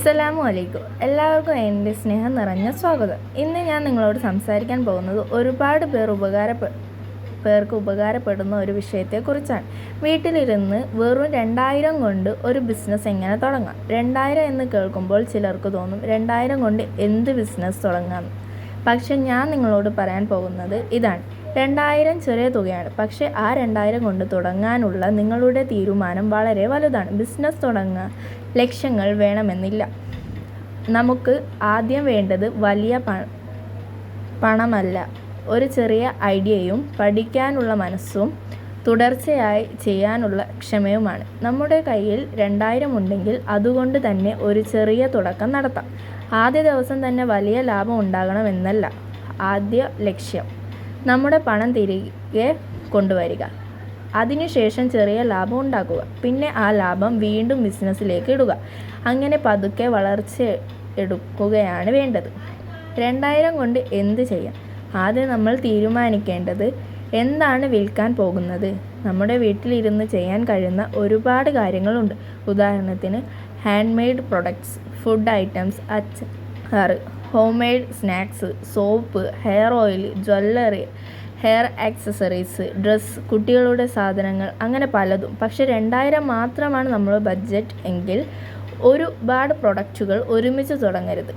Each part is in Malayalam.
അസ്സലാമു അലൈക്കും. എല്ലാവർക്കും എൻ്റെ സ്നേഹം നിറഞ്ഞ സ്വാഗതം. ഇന്ന് ഞാൻ നിങ്ങളോട് സംസാരിക്കാൻ പോകുന്നത് ഒരുപാട് പേർക്ക് ഉപകാരപ്പെടുന്ന ഒരു വിഷയത്തെക്കുറിച്ചാണ്. വീട്ടിലിരുന്ന് വെറും 2000 കൊണ്ട് ഒരു ബിസിനസ് എങ്ങനെ തുടങ്ങാം. 2000 എന്ന് കേൾക്കുമ്പോൾ ചിലർക്ക് തോന്നും 2000 കൊണ്ട് എന്ത് ബിസിനസ് തുടങ്ങാം. പക്ഷെ ഞാൻ നിങ്ങളോട് പറയാൻ പോകുന്നത് ഇതാണ്. 2000 ചെറിയ തുകയാണ്, പക്ഷേ ആ 2000 കൊണ്ട് തുടങ്ങാനുള്ള നിങ്ങളുടെ തീരുമാനം വളരെ വലുതാണ്. ബിസിനസ് തുടങ്ങാൻ ലക്ഷ്യങ്ങൾ വേണമെന്നില്ല. നമുക്ക് ആദ്യം വേണ്ടത് വലിയ പണമല്ല, ഒരു ചെറിയ ഐഡിയയും പഠിക്കാനുള്ള മനസ്സും തുടർച്ചയായി ചെയ്യാനുള്ള ക്ഷമയുമാണ്. നമ്മുടെ കയ്യിൽ 2000 ഉണ്ടെങ്കിൽ അതുകൊണ്ട് തന്നെ ഒരു ചെറിയ തുടക്കം നടത്താം. ആദ്യ ദിവസം തന്നെ വലിയ ലാഭം ഉണ്ടാകണമെന്നല്ല ആദ്യ ലക്ഷ്യം. നമ്മുടെ പണം തിരികെ കൊണ്ടുവരിക, അതിനുശേഷം ചെറിയ ലാഭം ഉണ്ടാക്കുക, പിന്നെ ആ ലാഭം വീണ്ടും ബിസിനസ്സിലേക്ക് ഇടുക. അങ്ങനെ പതുക്കെ വളർച്ച എടുക്കുകയാണ് വേണ്ടത്. 2000 കൊണ്ട് എന്ത് ചെയ്യാം? ആദ്യം നമ്മൾ തീരുമാനിക്കേണ്ടത് എന്താണ് വിൽക്കാൻ പോകുന്നത്. നമ്മുടെ വീട്ടിലിരുന്ന് ചെയ്യാൻ കഴിയുന്ന ഒരുപാട് കാര്യങ്ങളുണ്ട്. ഉദാഹരണത്തിന് hand made products, food items, അച്ചാർ, home made snacks, soap, hair oil, jewellery, hair accessories, dress, കുട്ടികളുടെ സാധനങ്ങൾ, അങ്ങനെ പലതും. പക്ഷേ 2000 മാത്രമാണ് നമ്മുടെ ബഡ്ജറ്റ് എങ്കിൽ ഒരുപാട് പ്രൊഡക്റ്റുകൾ ഒരുമിച്ച് തുടങ്ങരുത്.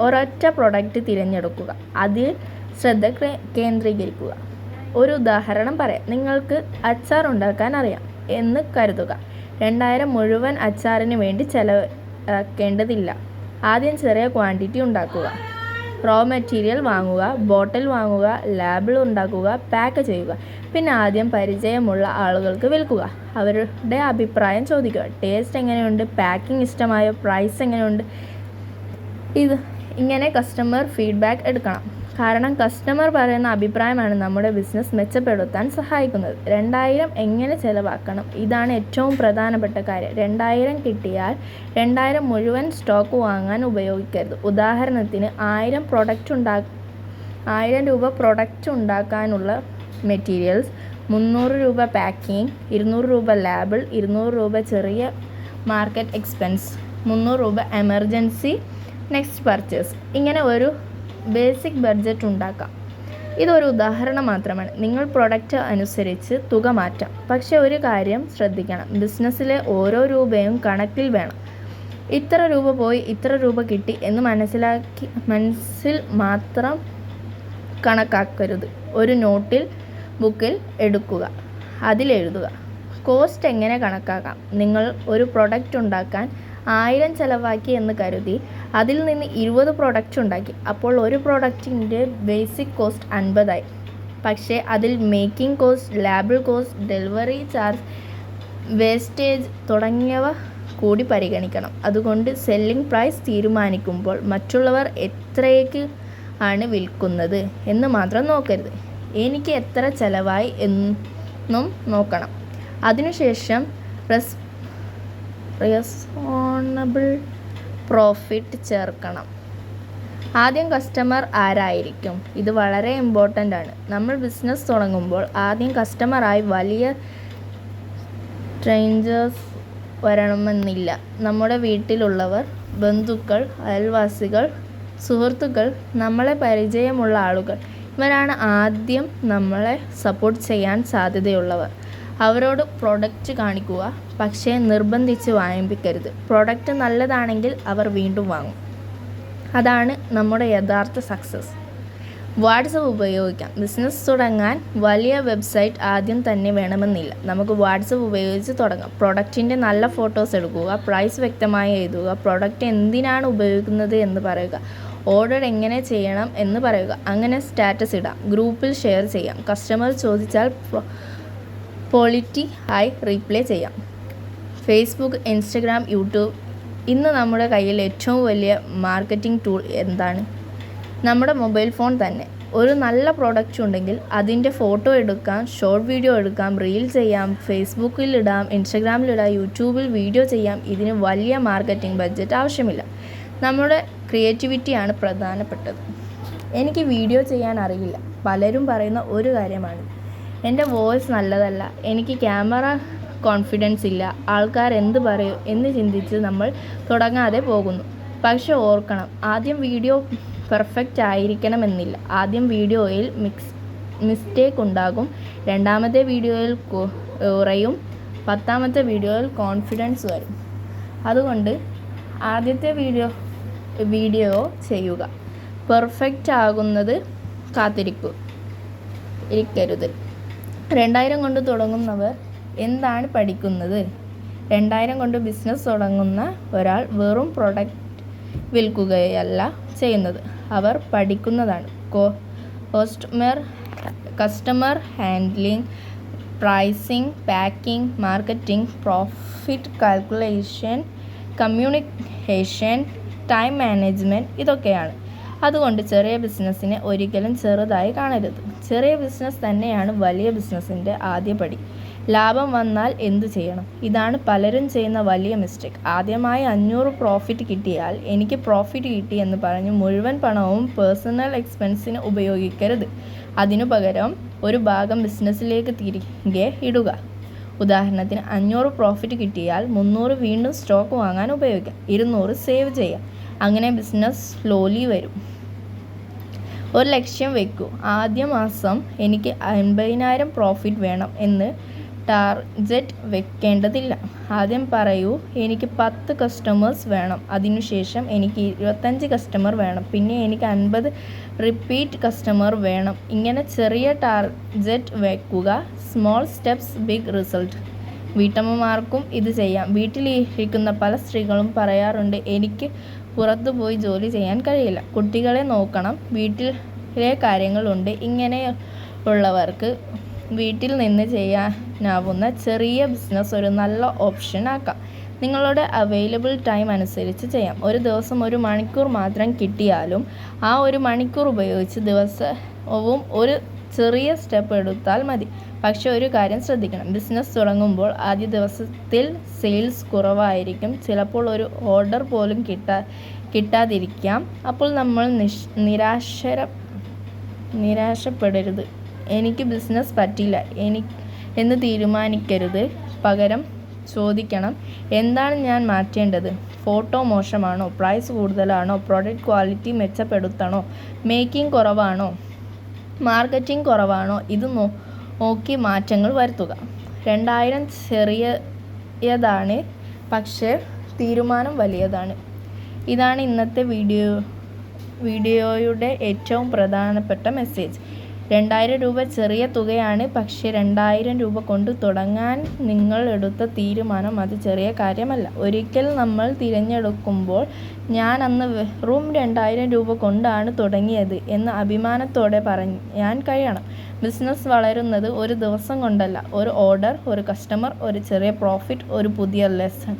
ഒരൊറ്റ പ്രൊഡക്റ്റ് തിരഞ്ഞെടുക്കുക, അതിൽ ശ്രദ്ധ കേന്ദ്രീകരിക്കുക. ഒരു ഉദാഹരണം പറയാം. നിങ്ങൾക്ക് അച്ചാർ ഉണ്ടാക്കാൻ അറിയാം എന്ന് കരുതുക. 2000 മുഴുവൻ അച്ചാറിന് വേണ്ടി ചെലവാക്കേണ്ടതില്ല. ആദ്യം ചെറിയ ക്വാണ്ടിറ്റി ഉണ്ടാക്കുക. റോ മെറ്റീരിയൽ വാങ്ങുക, ബോട്ടിൽ വാങ്ങുക, ലേബിൾ ഉണ്ടാക്കുക, പാക്ക് ചെയ്യുക. പിന്നെ ആദ്യം പരിചയമുള്ള ആളുകൾക്ക് വിൽക്കുക. അവരുടെ അഭിപ്രായം ചോദിക്കുക. ടേസ്റ്റ് എങ്ങനെയുണ്ട്, പാക്കിംഗ് ഇഷ്ടമായോ, പ്രൈസ് എങ്ങനെയുണ്ട്, ഇങ്ങനെ കസ്റ്റമർ ഫീഡ്ബാക്ക് എടുക്കണം. കാരണം കസ്റ്റമർ പറയുന്ന അഭിപ്രായമാണ് നമ്മുടെ ബിസിനസ് മെച്ചപ്പെടുത്താൻ സഹായിക്കുന്നത്. 2000 എങ്ങനെ ചെലവാക്കണം, ഇതാണ് ഏറ്റവും പ്രധാനപ്പെട്ട കാര്യം. 2000 കിട്ടിയാൽ 2000 മുഴുവൻ സ്റ്റോക്ക് വാങ്ങാൻ ഉപയോഗിക്കരുത്. ഉദാഹരണത്തിന് 1000 രൂപ പ്രൊഡക്റ്റ് ഉണ്ടാക്കാനുള്ള മെറ്റീരിയൽസ്, 300 രൂപ പാക്കിംഗ്, 200 രൂപ ലേബിൾ, 200 രൂപ ചെറിയ മാർക്കറ്റ് എക്സ്പെൻസ്, 300 രൂപ എമർജൻസി നെക്സ്റ്റ് പർച്ചേസ്. ഇങ്ങനെ ഒരു ബേസിക് ബഡ്ജറ്റ് ഉണ്ടാക്കാം. ഇതൊരു ഉദാഹരണം മാത്രമാണ്. നിങ്ങൾ പ്രൊഡക്റ്റ് അനുസരിച്ച് തുക മാറ്റാം. പക്ഷേ ഒരു കാര്യം ശ്രദ്ധിക്കണം, ബിസിനസ്സിലെ ഓരോ രൂപയും കണക്കിൽ വേണം. ഇത്ര രൂപ പോയി ഇത്ര രൂപ കിട്ടി എന്ന് മനസ്സിൽ മാത്രം കണക്കാക്കരുത്. ഒരു ബുക്കിൽ എടുക്കുക, അതിലെഴുതുക. കോസ്റ്റ് എങ്ങനെ കണക്കാക്കാം? നിങ്ങൾ ഒരു പ്രൊഡക്റ്റ് ഉണ്ടാക്കാൻ 1000 ചിലവാക്കി എന്ന് കരുതി അതിൽ നിന്ന് 20 പ്രൊഡക്റ്റ് ഉണ്ടാക്കി. അപ്പോൾ ഒരു പ്രൊഡക്റ്റിൻ്റെ ബേസിക് കോസ്റ്റ് 50 ആയി. പക്ഷേ അതിൽ making cost, label cost, delivery charge, wastage തുടങ്ങിയവ കൂടി പരിഗണിക്കണം. അതുകൊണ്ട് സെല്ലിംഗ് പ്രൈസ് തീരുമാനിക്കുമ്പോൾ മറ്റുള്ളവർ എത്രയ്ക്ക് ആണ് വിൽക്കുന്നത് എന്ന് മാത്രം നോക്കരുത്. എനിക്ക് എത്ര ചിലവായി എന്നും നോക്കണം. അതിനുശേഷം റീസണബിൾ പ്രോഫിറ്റ് ചേർക്കണം. ആദ്യം കസ്റ്റമർ ആരായിരിക്കും? ഇത് വളരെ ഇമ്പോർട്ടൻ്റ് ആണ്. നമ്മൾ ബിസിനസ് തുടങ്ങുമ്പോൾ ആദ്യം കസ്റ്റമറായി വലിയ സ്ട്രേഞ്ചേഴ്സ് വരണമെന്നില്ല. നമ്മുടെ വീട്ടിലുള്ളവർ, ബന്ധുക്കൾ, അയൽവാസികൾ, സുഹൃത്തുക്കൾ, നമ്മളെ പരിചയമുള്ള ആളുകൾ, ഇവരാണ് ആദ്യം നമ്മളെ സപ്പോർട്ട് ചെയ്യാൻ സാധ്യതയുള്ളവർ. അവരോട് പ്രൊഡക്റ്റ് കാണിക്കുക, പക്ഷേ നിർബന്ധിച്ച് വാങ്ങിപ്പിക്കരുത്. പ്രൊഡക്റ്റ് നല്ലതാണെങ്കിൽ അവർ വീണ്ടും വാങ്ങും. അതാണ് നമ്മുടെ യഥാർത്ഥ സക്സസ്. വാട്സപ്പ് ഉപയോഗിക്കാം. ബിസിനസ് തുടങ്ങാൻ വലിയ വെബ്സൈറ്റ് ആദ്യം തന്നെ വേണമെന്നില്ല. നമുക്ക് വാട്സപ്പ് ഉപയോഗിച്ച് തുടങ്ങാം. പ്രൊഡക്റ്റിൻ്റെ നല്ല ഫോട്ടോസ് എടുക്കുക, പ്രൈസ് വ്യക്തമായി എഴുതുക, പ്രൊഡക്റ്റ് എന്തിനാണ് ഉപയോഗിക്കുന്നത് എന്ന് പറയുക, ഓർഡർ എങ്ങനെ ചെയ്യണം എന്ന് പറയുക. അങ്ങനെ സ്റ്റാറ്റസ് ഇടാം, ഗ്രൂപ്പിൽ ഷെയർ ചെയ്യാം. കസ്റ്റമർ ചോദിച്ചാൽ പൊളിറ്റി ആയി റീപ്ലൈ ചെയ്യാം. Facebook, Instagram, YouTube. ഇന്ന് നമ്മുടെ കയ്യിൽ ഏറ്റവും വലിയ മാർക്കറ്റിംഗ് ടൂൾ എന്താണ്? നമ്മുടെ മൊബൈൽ ഫോൺ തന്നെ. ഒരു നല്ല പ്രോഡക്റ്റ് ഉണ്ടെങ്കിൽ അതിൻ്റെ ഫോട്ടോ എടുക്കാം, ഷോർട്ട് വീഡിയോ എടുക്കാം, റീൽ ചെയ്യാം, ഫേസ്ബുക്കിൽ ഇടാം, ഇൻസ്റ്റഗ്രാമിലിടാം, യൂട്യൂബിൽ വീഡിയോ ചെയ്യാം. ഇതിന് വലിയ മാർക്കറ്റിംഗ് ബഡ്ജറ്റ് ആവശ്യമില്ല. നമ്മുടെ ക്രിയേറ്റിവിറ്റിയാണ് പ്രധാനപ്പെട്ടത്. എനിക്ക് വീഡിയോ ചെയ്യാൻ അറിയില്ല. പലരും പറയുന്ന ഒരു കാര്യമാണ്, എൻ്റെ വോയിസ് നല്ലതല്ല, എനിക്ക് ക്യാമറ കോൺഫിഡൻസ് ഇല്ല, ആൾക്കാർ എന്ത് പറയും എന്ന് ചിന്തിച്ച് നമ്മൾ തുടങ്ങാതെ പോകുന്നു. പക്ഷെ ഓർക്കണം, ആദ്യം വീഡിയോ പെർഫെക്റ്റ് ആയിരിക്കണമെന്നില്ല. ആദ്യം വീഡിയോയിൽ മിസ്റ്റേക്ക് ഉണ്ടാകും, രണ്ടാമത്തെ വീഡിയോയിൽ കുറയും, 10ാമത്തെ വീഡിയോയിൽ കോൺഫിഡൻസ് വരും. അതുകൊണ്ട് ആദ്യത്തെ വീഡിയോ ചെയ്യുക. പെർഫെക്റ്റ് ആകുന്നത് ഇരിക്കരുത്. 2000 കൊണ്ട് തുടങ്ങുന്നവർ എന്താണ് പഠിക്കുന്നത്? 2000 കൊണ്ട് ബിസിനസ് തുടങ്ങുന്ന ഒരാൾ വെറും പ്രൊഡക്റ്റ് വിൽക്കുകയല്ല ചെയ്യുന്നത്, അവർ പഠിക്കുന്നതാണ്. Customer handling, pricing, packing, marketing, profit calculation, communication, time management, ഇതൊക്കെയാണ്. അതുകൊണ്ട് ചെറിയ ബിസിനസ്സിനെ ഒരിക്കലും ചെറുതായി കാണരുത്. ചെറിയ ബിസിനസ് തന്നെയാണ് വലിയ ബിസിനസ്സിൻ്റെ ആദ്യപടി. ലാഭം വന്നാൽ എന്തു ചെയ്യണം? ഇതാണ് പലരും ചെയ്യുന്ന വലിയ മിസ്റ്റേക്ക്. ആദ്യമായി 500 പ്രോഫിറ്റ് കിട്ടിയാൽ എനിക്ക് പ്രോഫിറ്റ് കിട്ടി എന്ന് പറഞ്ഞ് മുഴുവൻ പണവും പേഴ്സണൽ എക്സ്പെൻസിന് ഉപയോഗിക്കരുത്. അതിനു പകരം ഒരു ഭാഗം ബിസിനസ്സിലേക്ക് തിരികെ ഇടുക. ഉദാഹരണത്തിന് 500 പ്രോഫിറ്റ് കിട്ടിയാൽ 300 വീണ്ടും സ്റ്റോക്ക് വാങ്ങാൻ ഉപയോഗിക്കാം, 200 സേവ് ചെയ്യാം. അങ്ങനെ ബിസിനസ് സ്ലോലി വരും. ഒരു ലക്ഷ്യം വെക്കൂ. ആദ്യ മാസം എനിക്ക് 50,000 പ്രോഫിറ്റ് വേണം എന്ന് ടാർഗറ്റ് വെക്കേണ്ടതില്ല. ആദ്യം പറയൂ, എനിക്ക് 10 കസ്റ്റമേഴ്സ് വേണം, അതിനുശേഷം എനിക്ക് 25 കസ്റ്റമർ വേണം, പിന്നെ എനിക്ക് 50 റിപ്പീറ്റ് കസ്റ്റമർ വേണം. ഇങ്ങനെ ചെറിയ ടാർഗറ്റ് വെക്കുക. Small steps, big result. വീട്ടമ്മമാർക്കും ഇത് ചെയ്യാം. വീട്ടിലിരിക്കുന്ന പല സ്ത്രീകളും പറയാറുണ്ട്, എനിക്ക് പുറത്തു പോയി ജോലി ചെയ്യാൻ കഴിയില്ല, കുട്ടികളെ നോക്കണം, വീട്ടിലെ കാര്യങ്ങളുണ്ട്. ഇങ്ങനെയുള്ളവർക്ക് വീട്ടിൽ നിന്ന് ചെയ്യാനാവുന്ന ചെറിയ ബിസിനസ് ഒരു നല്ല ഓപ്ഷൻ ആക്കാം. നിങ്ങളുടെ അവൈലബിൾ ടൈം അനുസരിച്ച് ചെയ്യാം. ഒരു ദിവസം 1 മണിക്കൂർ മാത്രം കിട്ടിയാലും ആ 1 മണിക്കൂർ ഉപയോഗിച്ച് ദിവസവും ഒരു ചെറിയ സ്റ്റെപ്പ് എടുത്താൽ മതി. പക്ഷെ ഒരു കാര്യം ശ്രദ്ധിക്കണം, ബിസിനസ് തുടങ്ങുമ്പോൾ ആദ്യ ദിവസത്തിൽ സെയിൽസ് കുറവായിരിക്കും, ചിലപ്പോൾ ഒരു ഓർഡർ പോലും കിട്ടാതിരിക്കാം. അപ്പോൾ നമ്മൾ നിരാശപ്പെടരുത്. എനിക്ക് ബിസിനസ് പറ്റില്ല എന്ന് തീരുമാനിക്കരുത്. പകരം ചോദിക്കണം, എന്താണ് ഞാൻ മാറ്റേണ്ടത്? ഫോട്ടോ മോശമാണോ? പ്രൈസ് കൂടുതലാണോ? പ്രോഡക്റ്റ് ക്വാളിറ്റി മെച്ചപ്പെടുത്തണോ? മേക്കിംഗ് കുറവാണോ? മാർക്കറ്റിംഗ് കുറവാണോ? ഇത് നോക്കി മാറ്റങ്ങൾ വരുത്തുക. 2000 ചെറിയതാണ്, പക്ഷേ തീരുമാനം വലിയതാണ്. ഇതാണ് ഇന്നത്തെ വീഡിയോയുടെ ഏറ്റവും പ്രധാനപ്പെട്ട മെസ്സേജ്. 2000 രൂപ ചെറിയ തുകയാണ്, പക്ഷേ 2000 രൂപ കൊണ്ട് തുടങ്ങാൻ നിങ്ങൾ എടുത്ത തീരുമാനം അത് ചെറിയ കാര്യമല്ല. ഒരിക്കൽ നമ്മൾ തിരഞ്ഞെടുക്കുമ്പോൾ ഞാൻ അന്ന് വെറും 2000 രൂപ കൊണ്ടാണ് തുടങ്ങിയത് എന്ന് അഭിമാനത്തോടെ പറയാൻ കഴിയണം. ബിസിനസ് വളരുന്നത് ഒരു ദിവസം കൊണ്ടല്ല, ഒരു ഓർഡർ, ഒരു കസ്റ്റമർ, ഒരു ചെറിയ പ്രോഫിറ്റ്, ഒരു പുതിയ ലെസൺ,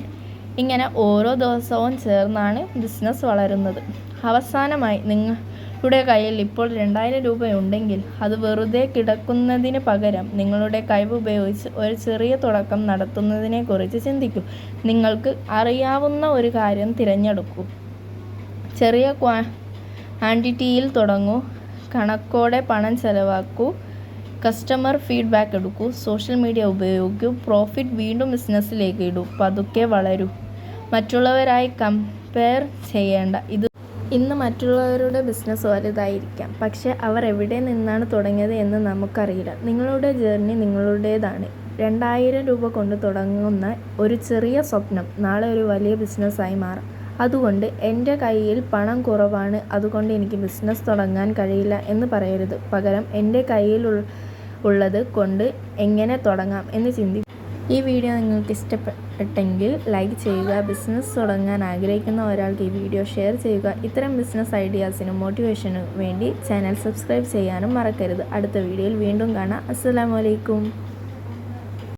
ഇങ്ങനെ ഓരോ ദിവസവും ചേർന്നാണ് ബിസിനസ് വളരുന്നത്. അവസാനമായി, നിങ്ങളുടെ കയ്യിൽ ഇപ്പോൾ 2000 രൂപയുണ്ടെങ്കിൽ അത് വെറുതെ കിടക്കുന്നതിന് പകരം നിങ്ങളുടെ കഴിവ് ഉപയോഗിച്ച് ഒരു ചെറിയ തുടക്കം നടത്തുന്നതിനെക്കുറിച്ച് ചിന്തിക്കൂ. നിങ്ങൾക്ക് അറിയാവുന്ന ഒരു കാര്യം തിരഞ്ഞെടുക്കൂ. ചെറിയ ക്വാണ്ടിറ്റിയിൽ തുടങ്ങൂ, കണക്കോടെ പണം ചെലവാക്കൂ, കസ്റ്റമർ ഫീഡ്ബാക്ക് എടുക്കൂ, സോഷ്യൽ മീഡിയ ഉപയോഗിക്കൂ, പ്രോഫിറ്റ് വീണ്ടും ബിസിനസ്സിലേക്ക് ഇടൂ, പതുക്കെ വളരൂ. മറ്റുള്ളവരായി കമ്പയർ ചെയ്യേണ്ട. ഇന്ന് മറ്റുള്ളവരുടെ ബിസിനസ് വലുതായിരിക്കാം, പക്ഷേ അവർ എവിടെ നിന്നാണ് തുടങ്ങിയത് എന്ന് നമുക്കറിയില്ല. നിങ്ങളുടെ ജേർണി നിങ്ങളുടേതാണ്. 2000 രൂപ കൊണ്ട് തുടങ്ങുന്ന ഒരു ചെറിയ സ്വപ്നം നാളെ ഒരു വലിയ ബിസിനസ്സായി മാറാം. അതുകൊണ്ട് എൻ്റെ കയ്യിൽ പണം കുറവാണ്, അതുകൊണ്ട് എനിക്ക് ബിസിനസ് തുടങ്ങാൻ കഴിയില്ല എന്ന് പറയരുത്. പകരം എൻ്റെ കയ്യിൽ ഉള്ളത് കൊണ്ട് എങ്ങനെ തുടങ്ങാം എന്ന് ചിന്തിക്കും. ഈ വീഡിയോ നിങ്ങൾക്ക് ഇഷ്ടപ്പെട്ടെങ്കിൽ ലൈക്ക് ചെയ്യുക. ബിസിനസ് തുടങ്ങാൻ ആഗ്രഹിക്കുന്ന ഒരാൾക്ക് ഈ വീഡിയോ ഷെയർ ചെയ്യുക. ഇത്തരം ബിസിനസ് ഐഡിയാസിനും മോട്ടിവേഷനും വേണ്ടി ചാനൽ സബ്സ്ക്രൈബ് ചെയ്യാനും മറക്കരുത്. അടുത്ത വീഡിയോയിൽ വീണ്ടും കാണാം. അസ്സലാമു അലൈക്കും.